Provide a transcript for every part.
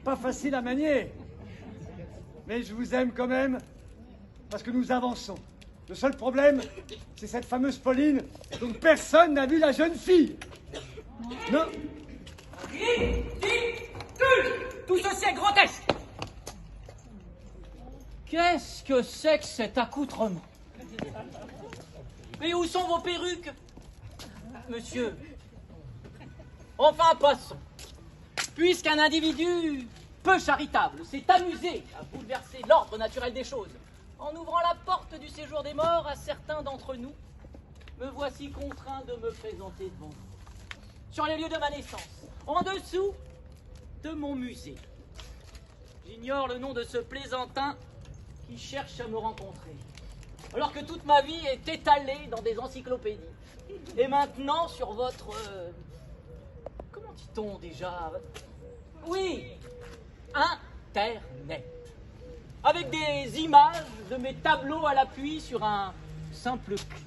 pas facile à manier. Mais je vous aime quand même, parce que nous avançons. Le seul problème, c'est cette fameuse Pauline, dont personne n'a vu la jeune fille. Non. Ridicule! Tout ceci est grotesque. Qu'est-ce que c'est que cet accoutrement? Mais où sont vos perruques, monsieur? Enfin, passons. Puisqu'un individu peu charitable s'est amusé à bouleverser l'ordre naturel des choses en ouvrant la porte du séjour des morts à certains d'entre nous, me voici contraint de me présenter devant vous. Sur les lieux de ma naissance, en dessous de mon musée. J'ignore le nom de ce plaisantin qui cherche à me rencontrer, alors que toute ma vie est étalée dans des encyclopédies. Et maintenant, sur votre... comment dit-on déjà? Oui, Internet. Avec des images de mes tableaux à l'appui sur un simple clic.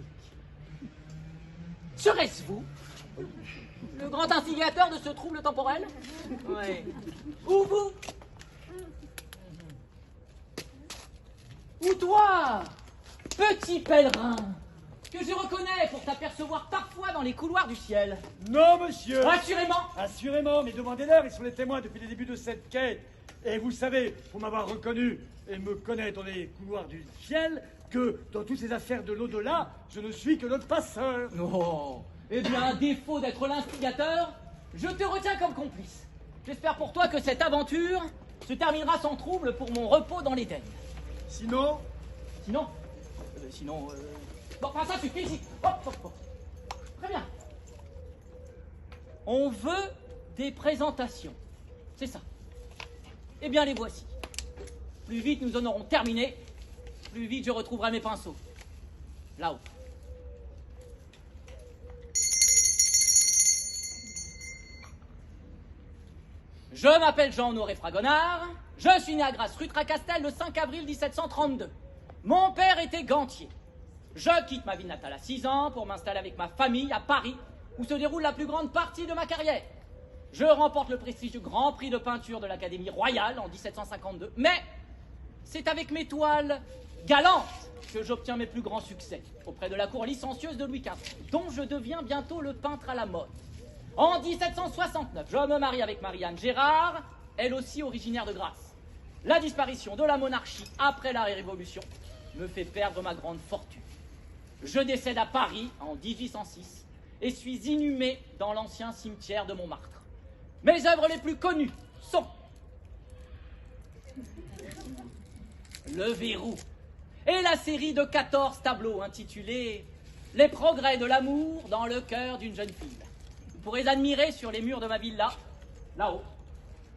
Serait-ce vous, le grand instigateur de ce trouble temporel? Oui. Ou vous? Ou toi, petit pèlerin, que je reconnais pour t'apercevoir parfois dans les couloirs du ciel? Non, monsieur. Assurément. Assurément, mais demandez-leur, ils sont les témoins depuis le début de cette quête. Et vous savez, pour m'avoir reconnu et me connaître dans les couloirs du ciel, que dans toutes ces affaires de l'au-delà, je ne suis que le passeur. Oh, eh bien, à défaut d'être l'instigateur, je te retiens comme complice. J'espère pour toi que cette aventure se terminera sans trouble pour mon repos dans l'Éden. Sinon, Sinon... Bon, enfin, ça suffit ici. Hop, hop, hop. Très bien. On veut des présentations. C'est ça. Eh bien, les voici. Plus vite nous en aurons terminé, plus vite je retrouverai mes pinceaux. Là-haut. Je m'appelle Jean-Honoré Fragonard. Je suis né à Grasse, rue Tracastel, le 5 avril 1732. Mon père était gantier. Je quitte ma ville natale à 6 ans pour m'installer avec ma famille à Paris, où se déroule la plus grande partie de ma carrière. Je remporte le prestigieux Grand Prix de peinture de l'Académie royale en 1752. Mais c'est avec mes toiles galantes que j'obtiens mes plus grands succès auprès de la cour licencieuse de Louis XV, dont je deviens bientôt le peintre à la mode. En 1769, je me marie avec Marie-Anne Gérard, elle aussi originaire de Grasse. La disparition de la monarchie après la Révolution me fait perdre ma grande fortune. Je décède à Paris en 1806 et suis inhumé dans l'ancien cimetière de Montmartre. Mes œuvres les plus connues sont Le Verrou et la série de 14 tableaux intitulés Les progrès de l'amour dans le cœur d'une jeune fille. Vous pourrez admirer sur les murs de ma villa, là-haut,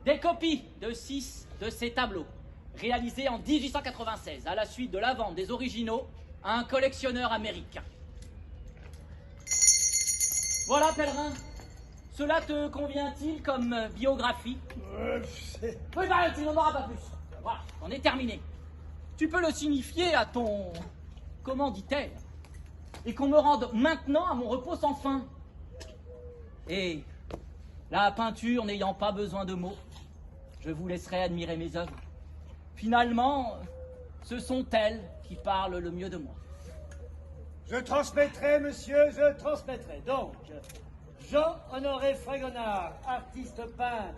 des copies de 6 de ces tableaux, réalisés en 1896 à la suite de la vente des originaux à un collectionneur américain. Voilà, pèlerin. Cela te convient-il comme biographie? Oui, bah, tu n'en auras pas plus. Voilà, on est terminé. Tu peux le signifier à ton commanditaire et qu'on me rende maintenant à mon repos sans fin. Et la peinture n'ayant pas besoin de mots, je vous laisserai admirer mes œuvres. Finalement, ce sont elles qui parlent le mieux de moi. je transmettrai, monsieur, je transmettrai. Donc, Jean-Honoré Fragonard, artiste peintre,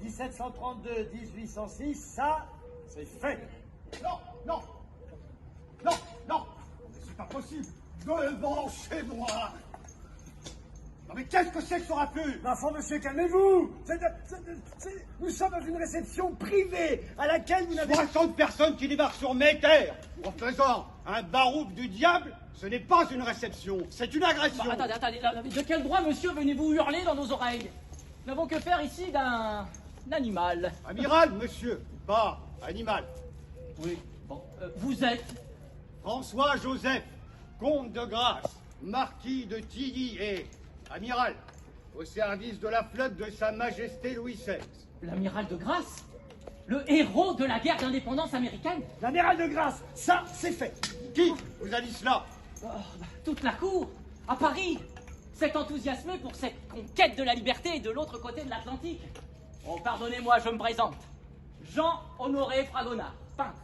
1732-1806, ça, c'est fait. Non, non, non, non, c'est pas possible. Devant chez moi. Non mais qu'est-ce que c'est que ce raffut? Mais enfin, monsieur, calmez-vous. Nous sommes dans une réception privée à laquelle vous n'avez... 60 personnes qui débarquent sur mes terres en faisant un barouk du diable, ce n'est pas une réception, c'est une agression. Bah, attendez, de quel droit, monsieur, venez-vous hurler dans nos oreilles? Nous n'avons que faire ici d'un animal. Amiral, monsieur, pas animal. Oui, bon, vous êtes... François-Joseph, comte de Grasse, marquis de Tilly et amiral, au service de la flotte de Sa Majesté Louis XVI. L'amiral de Grasse? Le héros de la guerre d'indépendance américaine? L'amiral de Grasse, ça, c'est fait. Qui vous a dit cela? Oh, bah, toute la cour, à Paris, s'est enthousiasmée pour cette conquête de la liberté de l'autre côté de l'Atlantique. Oh, pardonnez-moi, je me présente. Jean-Honoré Fragonard, peintre.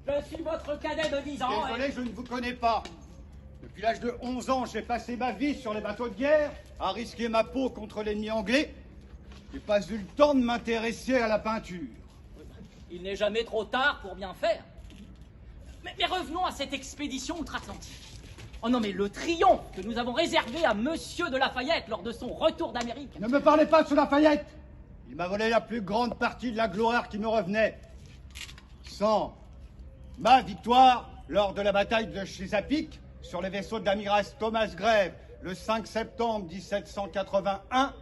Je suis votre cadet de 10 ans. Désolé, je ne vous connais pas. Depuis l'âge de 11 ans, j'ai passé ma vie sur les bateaux de guerre, à risquer ma peau contre l'ennemi anglais. J'ai pas eu le temps de m'intéresser à la peinture. Il n'est jamais trop tard pour bien faire. Mais revenons à cette expédition outre-Atlantique. Oh non, mais le triomphe que nous avons réservé à Monsieur de Lafayette lors de son retour d'Amérique. Ne me parlez pas de ce Lafayette. Il m'a volé la plus grande partie de la gloire qui me revenait. Sans ma victoire lors de la bataille de Chesapeake sur les vaisseaux de l'amiral Thomas Grave le 5 septembre 1781,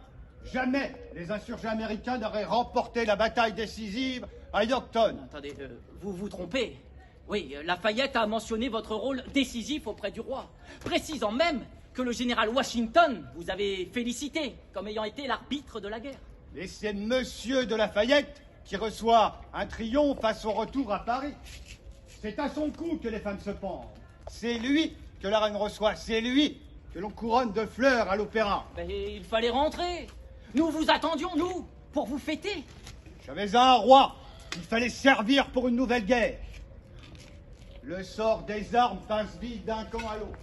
jamais les insurgés américains n'auraient remporté la bataille décisive à Yorktown. Attendez, vous vous trompez. Oui, Lafayette a mentionné votre rôle décisif auprès du roi, précisant même que le général Washington vous avait félicité comme ayant été l'arbitre de la guerre. Et c'est Monsieur de Lafayette qui reçoit un triomphe à son retour à Paris. C'est à son cou que les femmes se pendent. C'est lui que la reine reçoit. C'est lui que l'on couronne de fleurs à l'opéra. Mais il fallait rentrer. Nous vous attendions, nous, pour vous fêter. J'avais un roi qu'il fallait servir pour une nouvelle guerre. Le sort des armes passe vite d'un camp à l'autre.